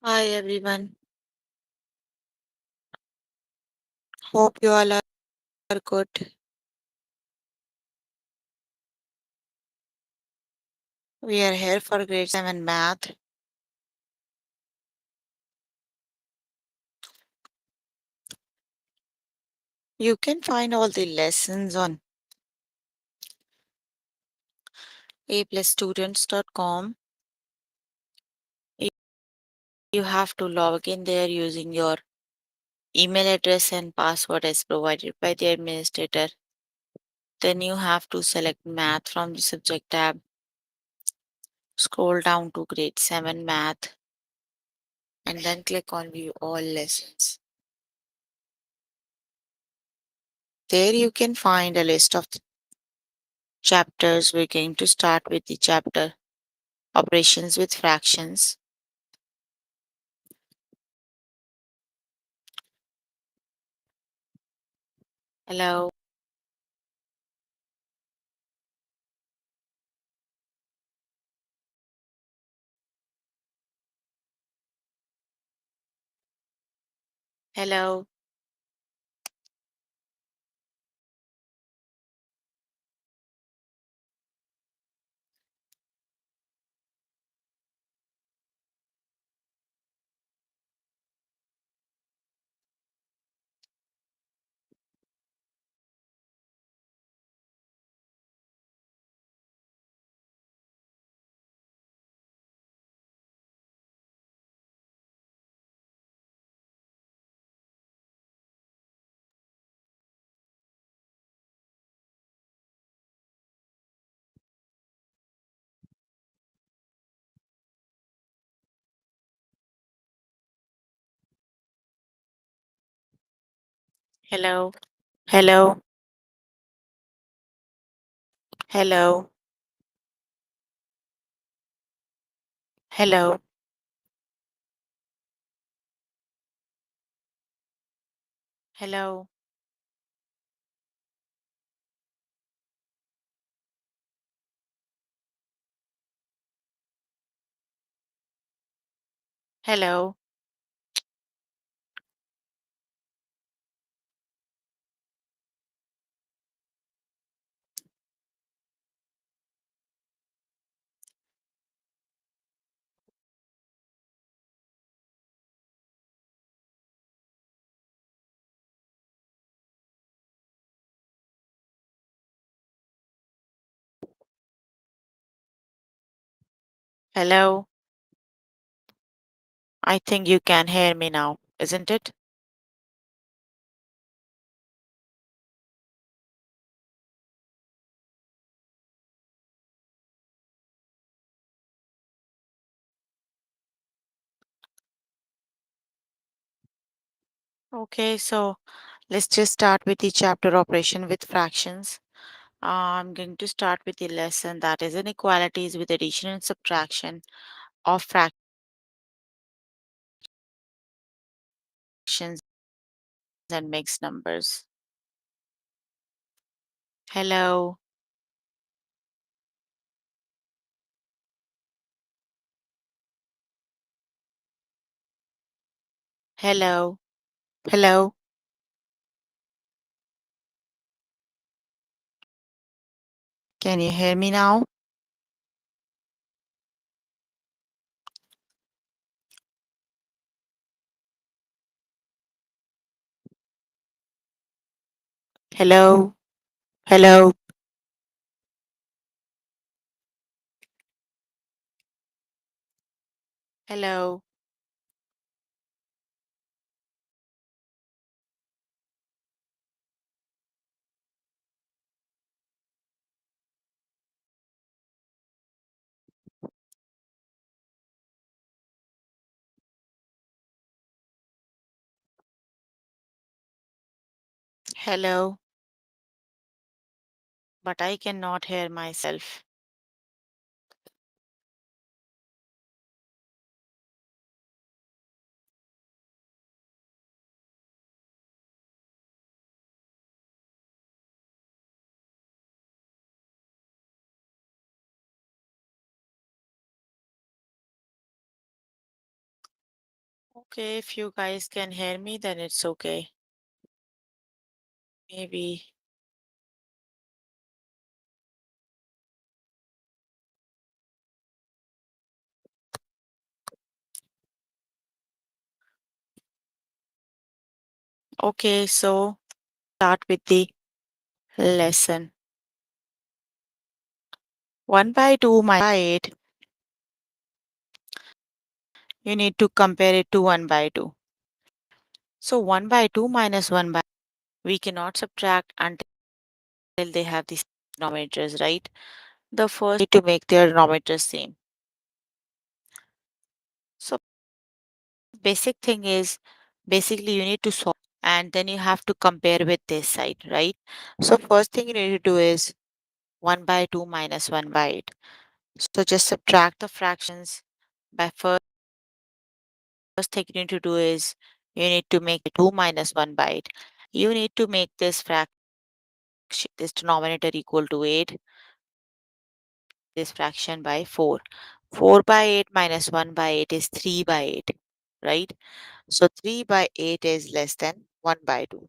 Hi everyone. Hope you all are good. We are here for grade 7 math. You can find all the lessons on aplusstudents.com. You have to log in there using your email address and password as provided by the administrator. Then you have to select math from the subject tab. Scroll down to grade 7 math and then click on view all lessons. There you can find a list of the chapters. We're going to start with the chapter operations with fractions. Hello, hello, hello, hello, hello, hello, hello, hello, hello. I think you can hear me now, isn't it? Okay, so let's just start with the chapter operation with fractions. I'm going to start with the lesson that is inequalities with addition and subtraction of fractions and mixed numbers. Hello, hello, hello, can you hear me now? Hello, hello, hello, hello, but I cannot hear myself. Okay, if you guys can hear me, then it's okay. Maybe. Okay, so start with the lesson. 1 by 2 minus 8, you need to compare it to 1 by 2. So 1 by 2 minus 1 by we cannot subtract until they have these denominators, right? The first need to make their denominators same. So basic thing is basically you need to solve and then you have to compare with this side, right? So first thing you need to do is 1 by 2 minus 1 by 8. So just subtract the fractions by first thing you need to do is you need to make 2 minus 1 by 8. You need to make this fraction, this denominator equal to 8, this fraction by 4. 4 by 8 minus 1 by 8 is 3 by 8, right? So 3 by 8 is less than 1 by 2.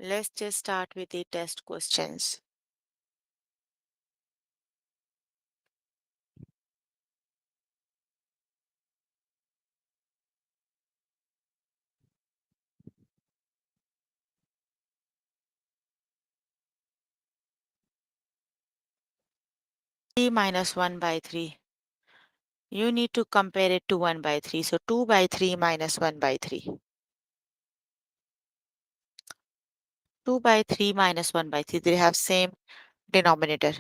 Let's just start with the test questions. Three minus 1 by 3. You need to compare it to 1 by 3. So 2 by 3 minus 1 by 3. 2 by 3 minus 1 by 3. They have same denominator.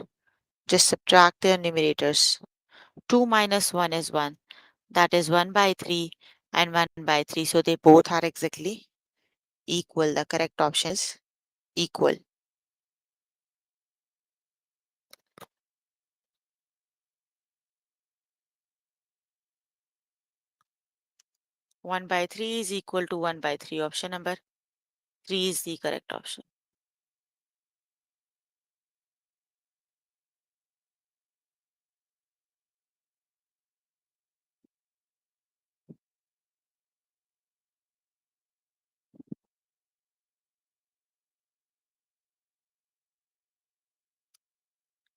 Just subtract their numerators. 2 minus 1 is 1. That is 1 by 3 and 1 by 3. So they both are exactly equal. The correct option is equal. 1 by 3 is equal to 1 by 3. Option number 3 is the correct option.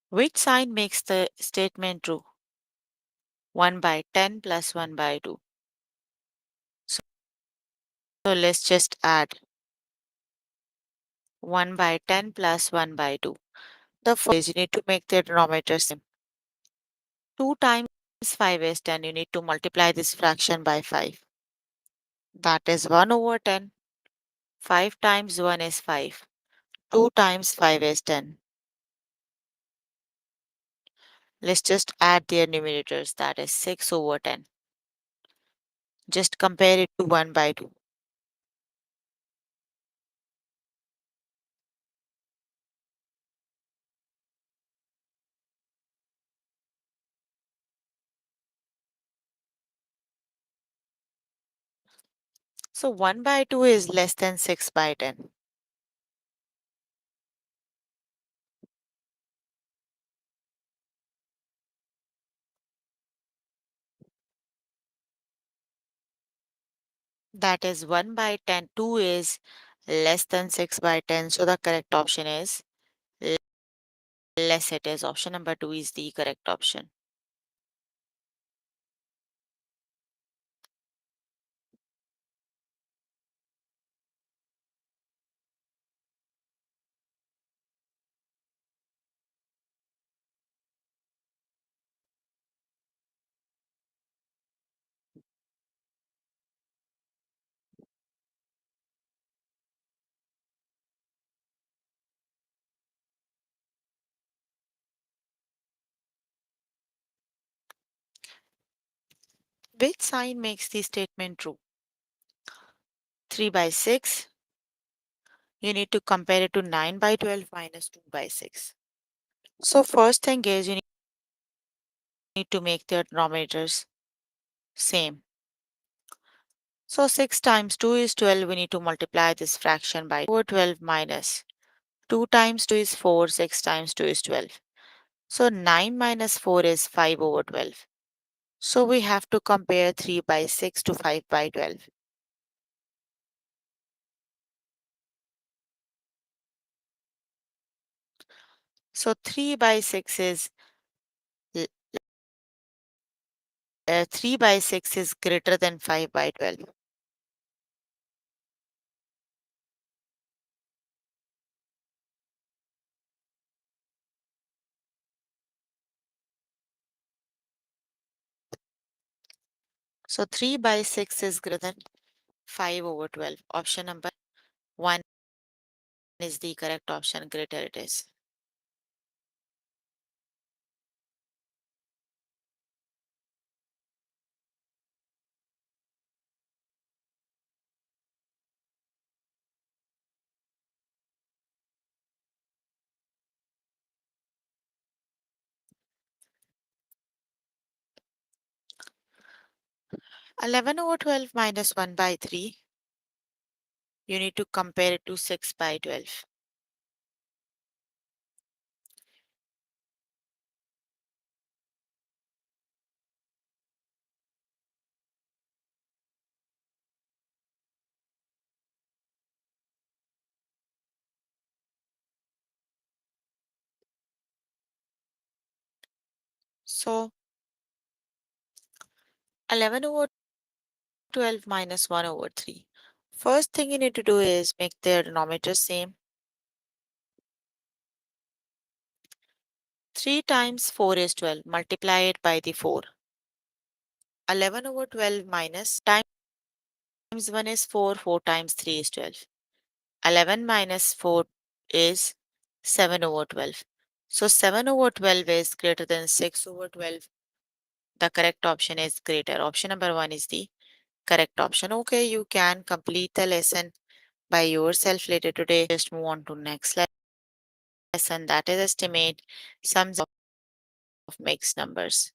Which sign makes the statement true? 1 by 10 plus 1 by 2. So let's just add 1 by 10 plus 1 by 2. The first is you need to make the denominator same. 2 times 5 is 10. You need to multiply this fraction by 5. That is 1 over 10. 5 times 1 is 5. 2 times 5 is 10. Let's just add their numerators. That is 6 over 10. Just compare it to 1 by 2. So 1 by 2 is less than 6 by 10. That is 1 by 10. 2 is less than 6 by 10. So the correct option is less it is. Option number 2 is the correct option. Which sign makes the statement true? 3 by 6. You need to compare it to 9 by 12 minus 2 by 6. So first thing is you need to make their denominators same. So 6 times 2 is 12. We need to multiply this fraction by 4. 12 minus 2 times 2 is 4. 6 times 2 is 12. So 9 minus 4 is 5 over 12. So we have to compare 3 by 6 to 5 by 12. So 3 by 6 is 3 by 6 is greater than 5 by 12. So 3 by 6 is greater than 5 over 12. Option number 1 is the correct option. Greater it is. Eleven over 12 minus 1 by 3. You need to compare it to 6 by 12. So 11 over 12 minus 1 over 3. First thing you need to do is make their denominator same. 3 times 4 is 12. Multiply it by the 4. 11 over 12 minus times 1 is 4. 4 times 3 is 12. 11 minus 4 is 7 over 12. So 7 over 12 is greater than 6 over 12. The correct option is greater. Option number 1 is the correct option. Okay, you can complete the lesson by yourself later today. Just move on to next lesson, that is estimate sums of mixed numbers.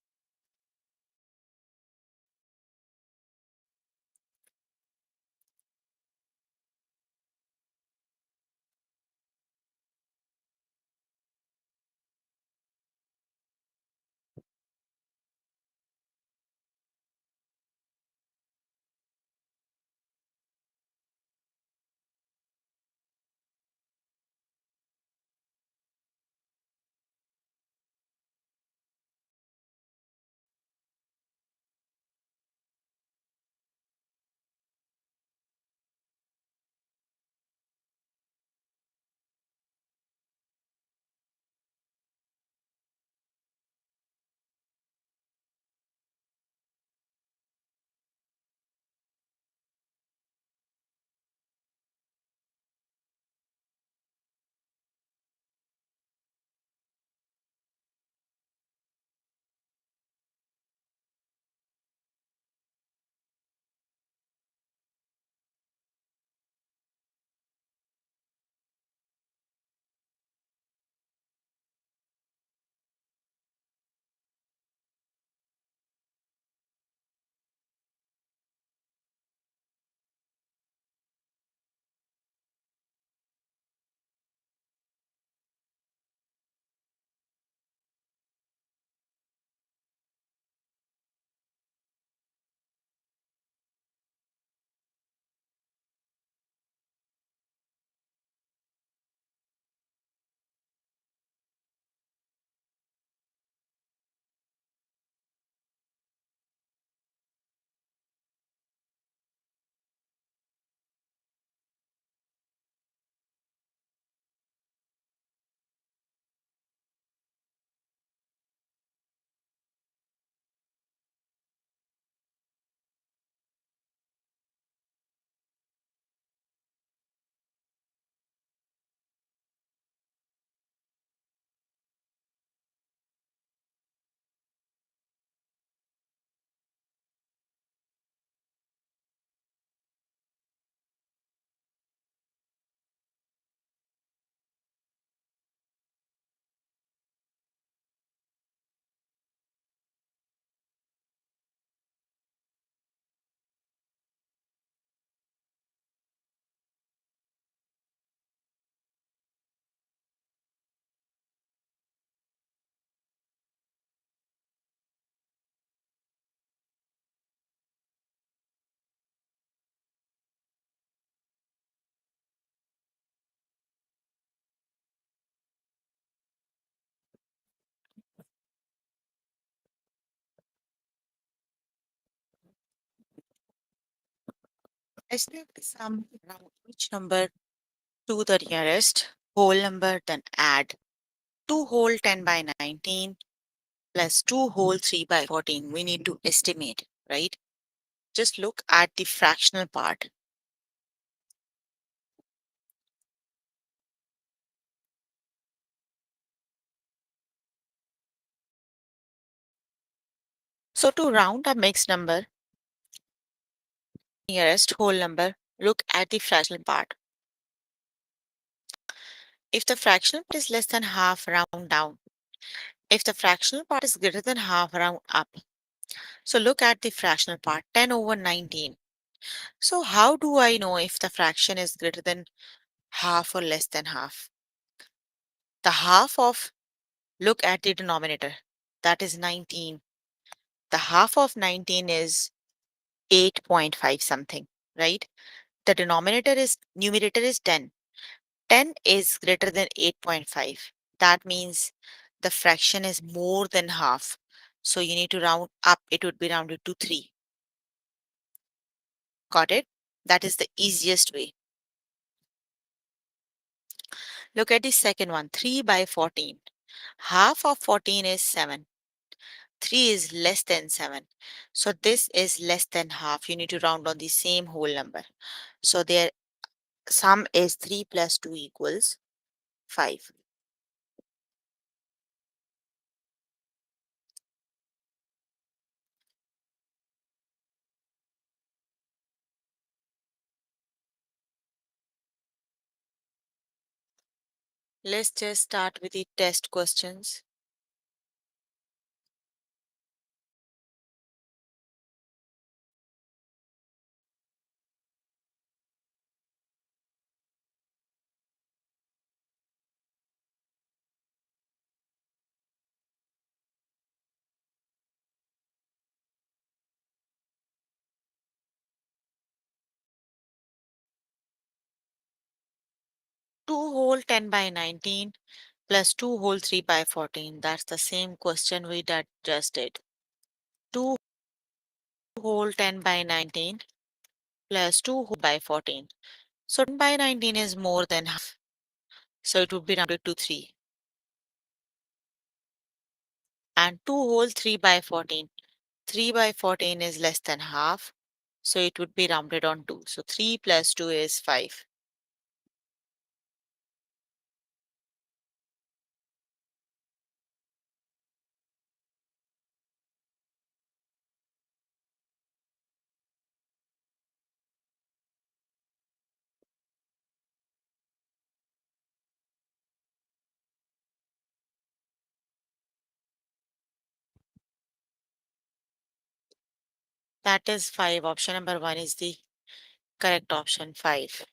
Estimate the sum round each number to the nearest whole number, then add 2 whole 10 by 19 plus 2 whole 3 by 14. We need to estimate, right? Just look at the fractional part. So to round a mixed number, nearest whole number, look at the fractional part. If the fractional part is less than half, round down. If the fractional part is greater than half, round up. So look at the fractional part, 10 over 19. So how do I know if the fraction is greater than half or less than half? The half of, look at the denominator, that is 19. The half of 19 is 8.5 something, right? The numerator is 10. 10 is greater than 8.5. That means the fraction is more than half. So you need to round up. It would be rounded to 3. Got it? That is the easiest way. Look at the second one, 3 by 14. Half of 14 is 7. 3 is less than 7. So this is less than half. You need to round on the same whole number. So their sum is 3 plus 2 equals 5. Let's just start with the test questions. Two whole 10 by 19 plus 2 whole 3 by 14. That's the same question we just did. 2 whole 10 by 19 plus 2 whole by 14. So 10 by 19 is more than half. So it would be rounded to 3. And 2 whole 3 by 14. 3 by 14 is less than half. So it would be rounded on 2. So 3 plus 2 is 5. That is 5. Option number 1 is the correct option, 5.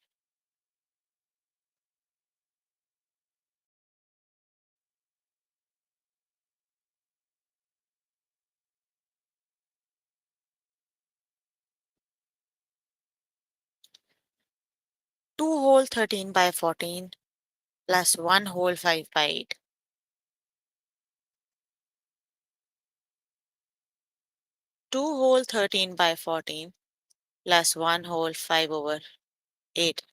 2 whole 13 by 14 plus 1 whole 5 by 8. 2 whole 13 by 14 plus 1 whole 5 over 8.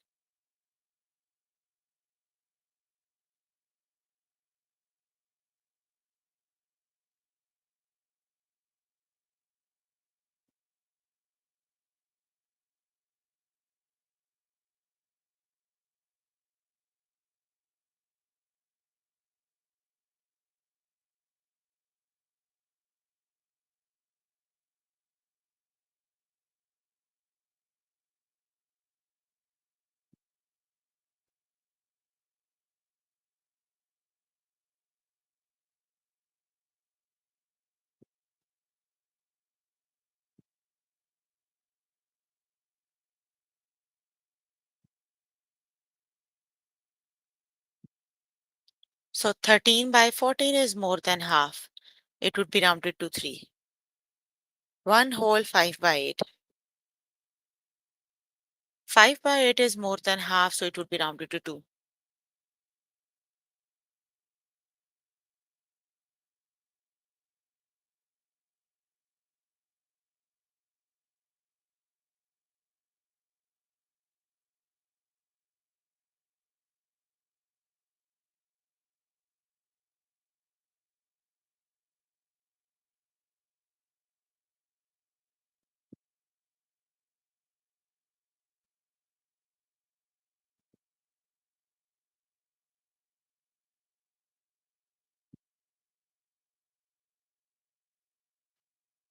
So 13 by 14 is more than half. It would be rounded to 3. 1 whole 5 by 8. 5 by 8 is more than half, so it would be rounded to 2.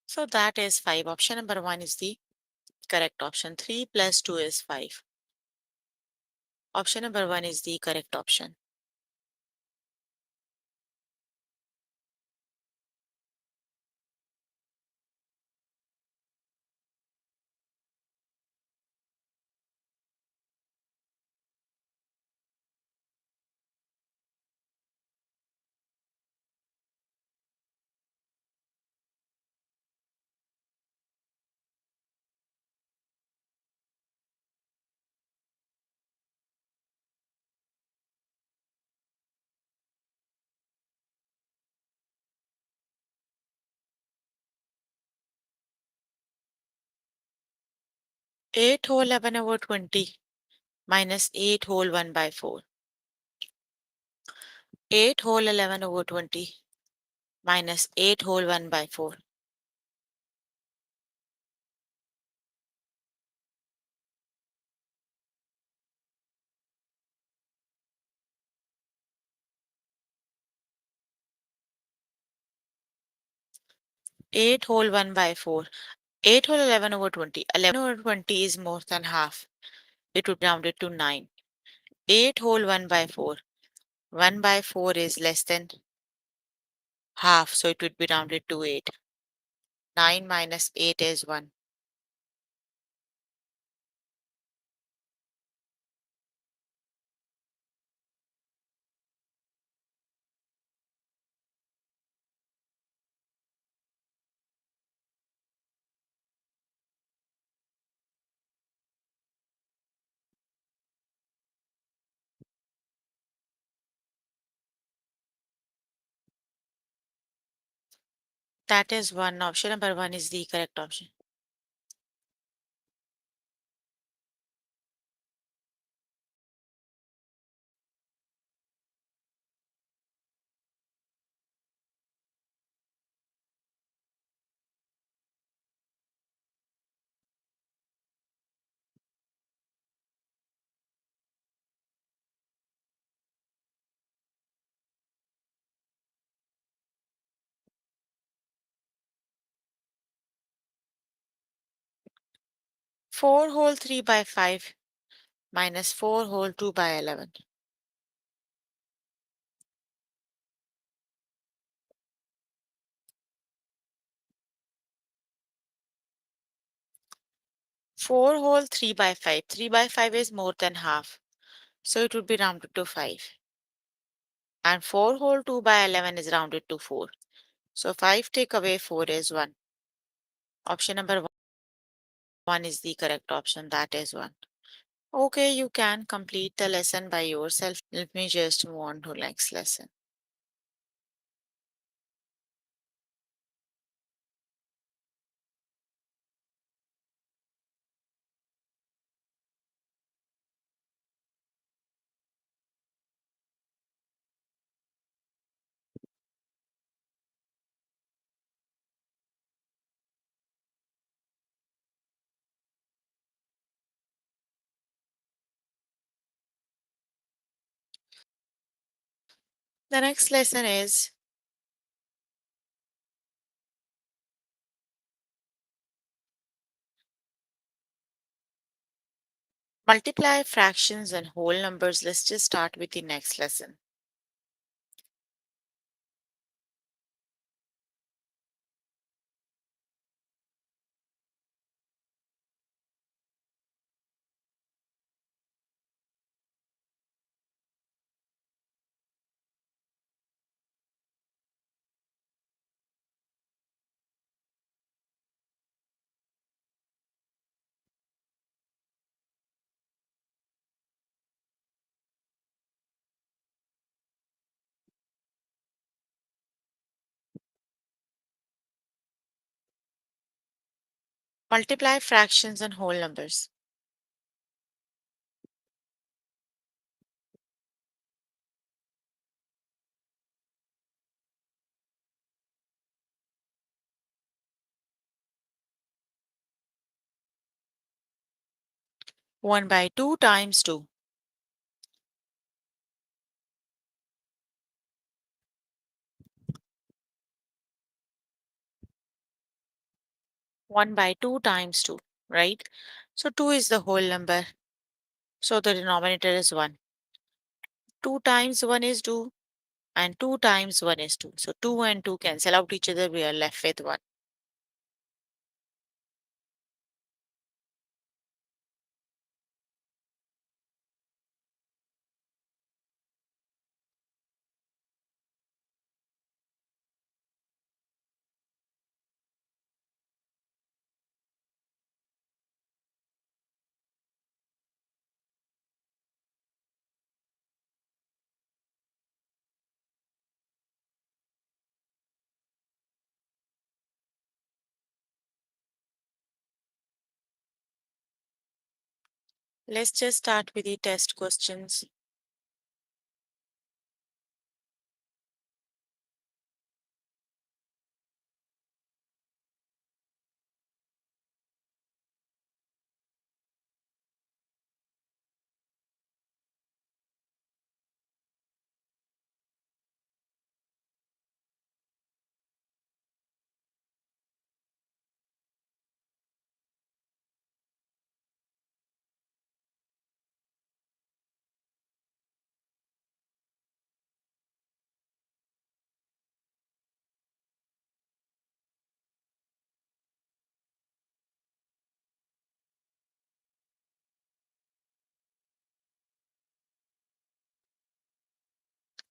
So that is 5. Option number 1 is the correct option. 3 plus 2 is 5. Option number 1 is the correct option. 8 whole 11 over 20 minus 8 whole 1 by 4. 8 whole 11 over 20 minus 8 whole 1 by 4. 8 whole 1 by 4. 8 whole 11 over 20. 11 over 20 is more than half. It would be rounded to 9. 8 whole 1 by 4. 1 by 4 is less than half, so it would be rounded to 8. 9 minus 8 is 1. That is 1. Option number 1 is the correct option. Four whole 3 by 5 minus 4 whole 2 by 11. 4 whole 3 by 5. 3 by 5 is more than half, so it would be rounded to 5. And 4 whole 2 by 11 is rounded to 4. So 5 take away 4 is 1. Option number 1 is the correct option. That is 1. Okay, you can complete the lesson by yourself. Let me just move on to next lesson. The next lesson is multiply fractions and whole numbers. Let's just start with the next lesson. Multiply fractions and whole numbers. One by 2 times 2. 1 by 2 times 2, right? So 2 is the whole number. So the denominator is 1. 2 times 1 is 2 and 2 times 1 is 2. So 2 and 2 cancel out each other. We are left with 1. Let's just start with the test questions.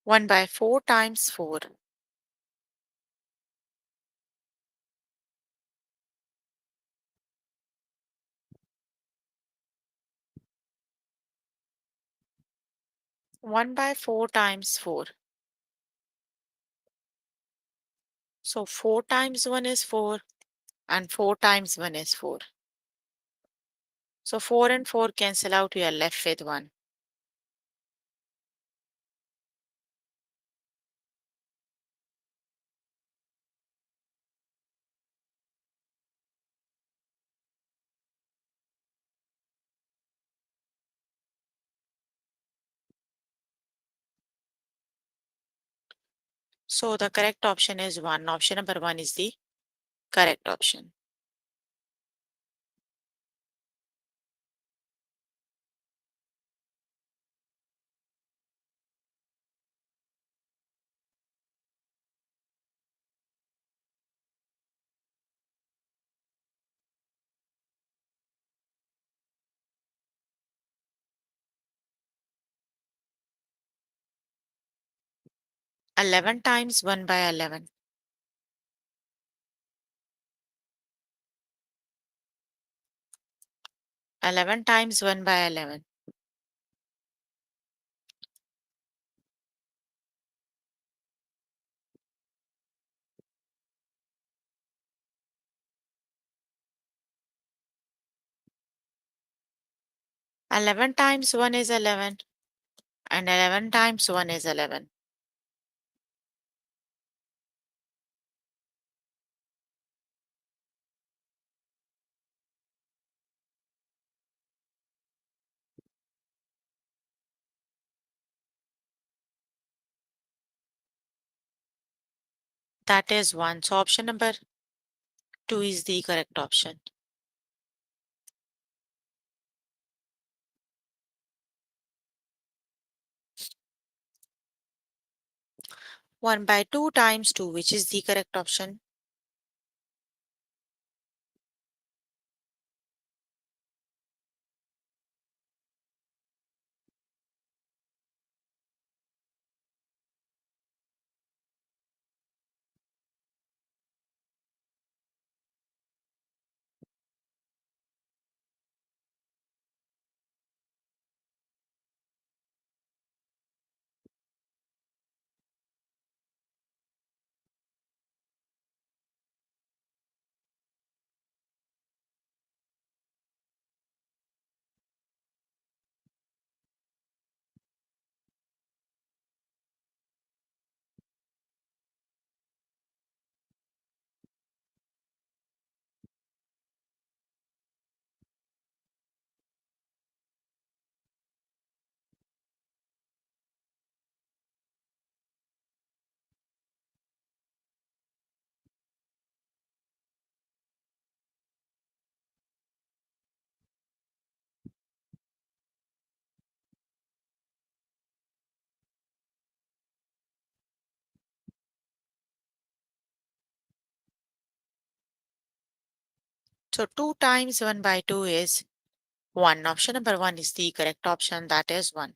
One by 4 times 4. 1 by 4 times 4. So 4 times 1 is 4 and 4 times 1 is 4. So 4 and 4 cancel out. We are left with 1. So the correct option is 1. Option number 1 is the correct option. Eleven times 1 by 11. 11 times 1 by 11. 11 times 1 is 11 and 11 times 1 is 11. That is 1. So option number 2 is the correct option. 1 by 2 times 2, which is the correct option. So 2 times 1 by 2 is 1. Option number 1 is the correct option, that is 1.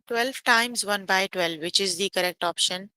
12 times 1 by 12, which is the correct option?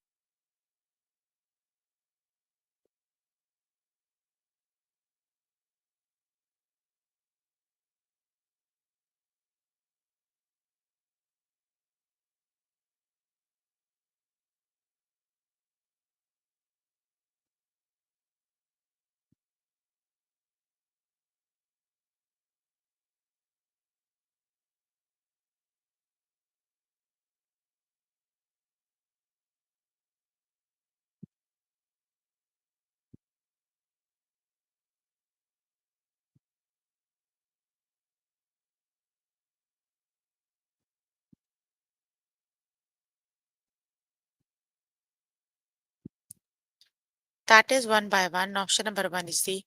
That is 1 by 1. Option number 1 is the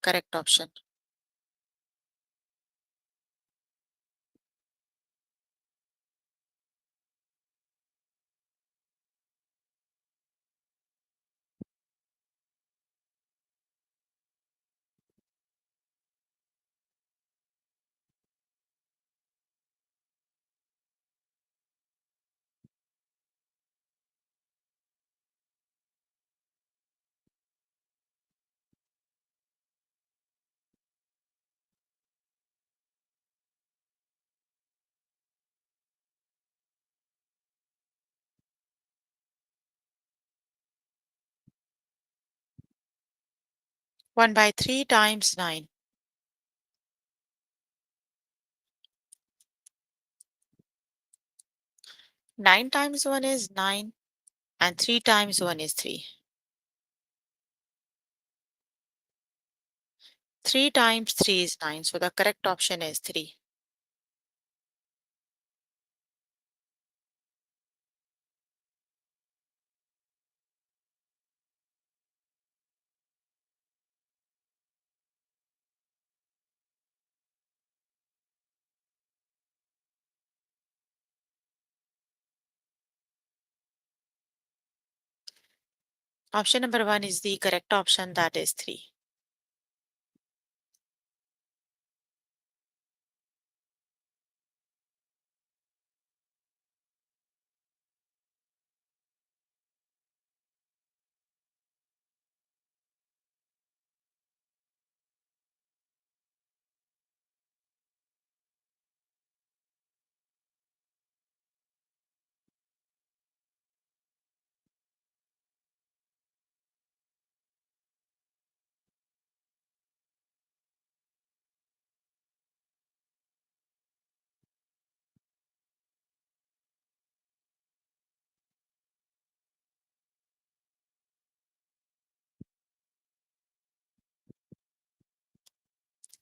correct option. One by 3 times 9. Nine times 1 is 9 and 3 times 1 is 3. 3 times 3 is 9. So the correct option is 3. Option number 1 is the correct option, that is 3.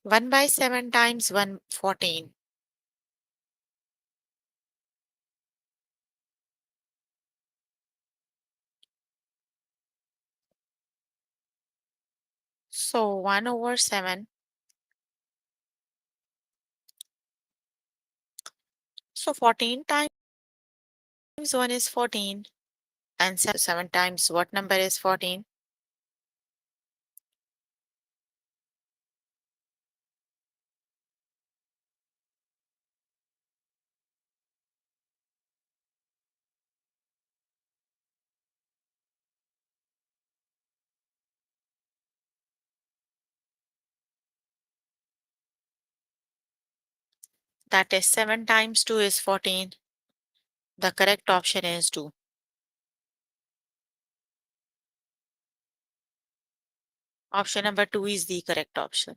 One by 7 times 1, 14. So 1 over 7. So 14 times 1 is 14. And 7 times what number is 14? That is 7 times 2 is 14. The correct option is 2. Option number 2 is the correct option.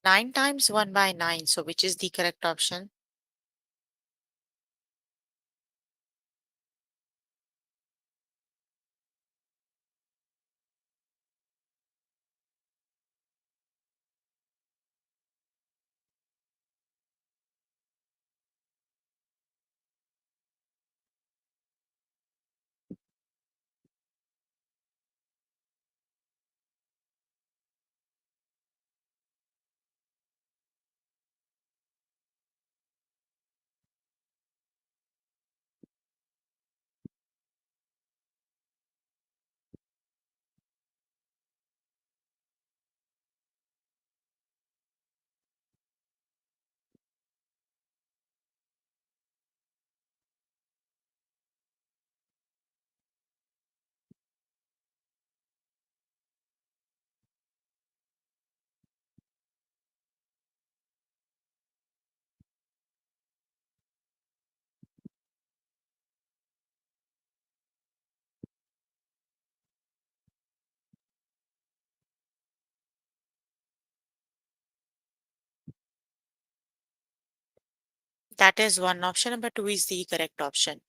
9 times 1 by 9. So which is the correct option? That is one option. Number two is the correct option.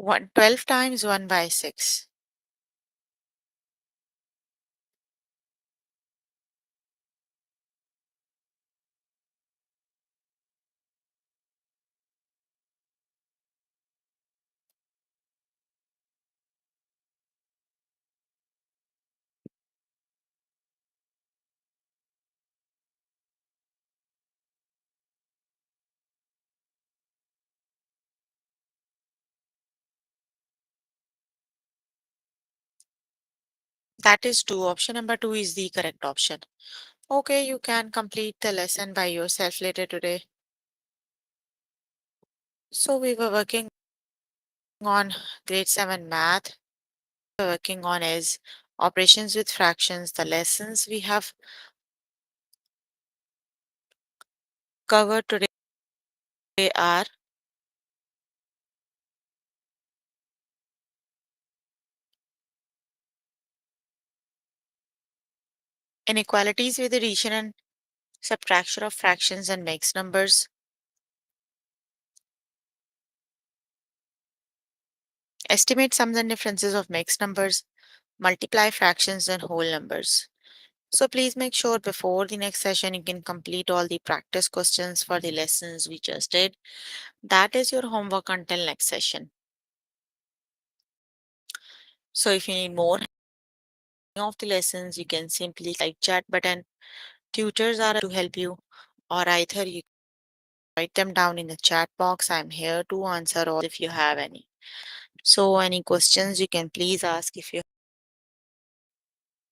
One 12 times 1 by 6. That is two. Option number two is the correct option. Okay, you can complete the lesson by yourself later today. So we were working on grade 7 math. We're working on is operations with fractions. The lessons we have covered today are inequalities with addition and subtraction of fractions and mixed numbers, estimate sums and differences of mixed numbers, multiply fractions and whole numbers. So please make sure before the next session you can complete all the practice questions for the lessons we just did. That is your homework until next session. So if you need more of the lessons, you can simply type chat button. Tutors are to help you, or either you write them down in the chat box. I'm here to answer all if you have any. So any questions you can please ask if you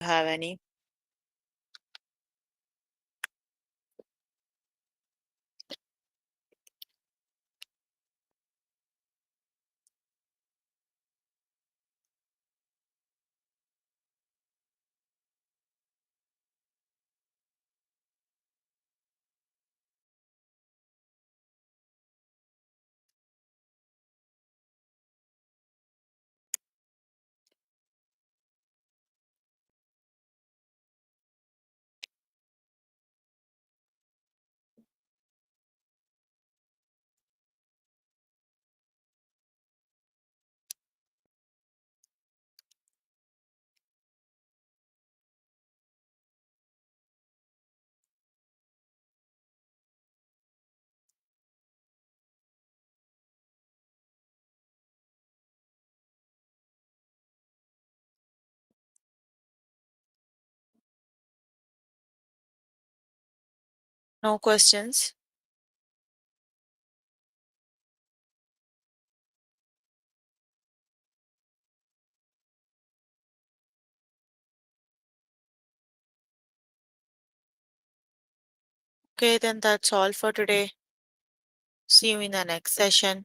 have any. No questions? Okay, then that's all for today. See you in the next session.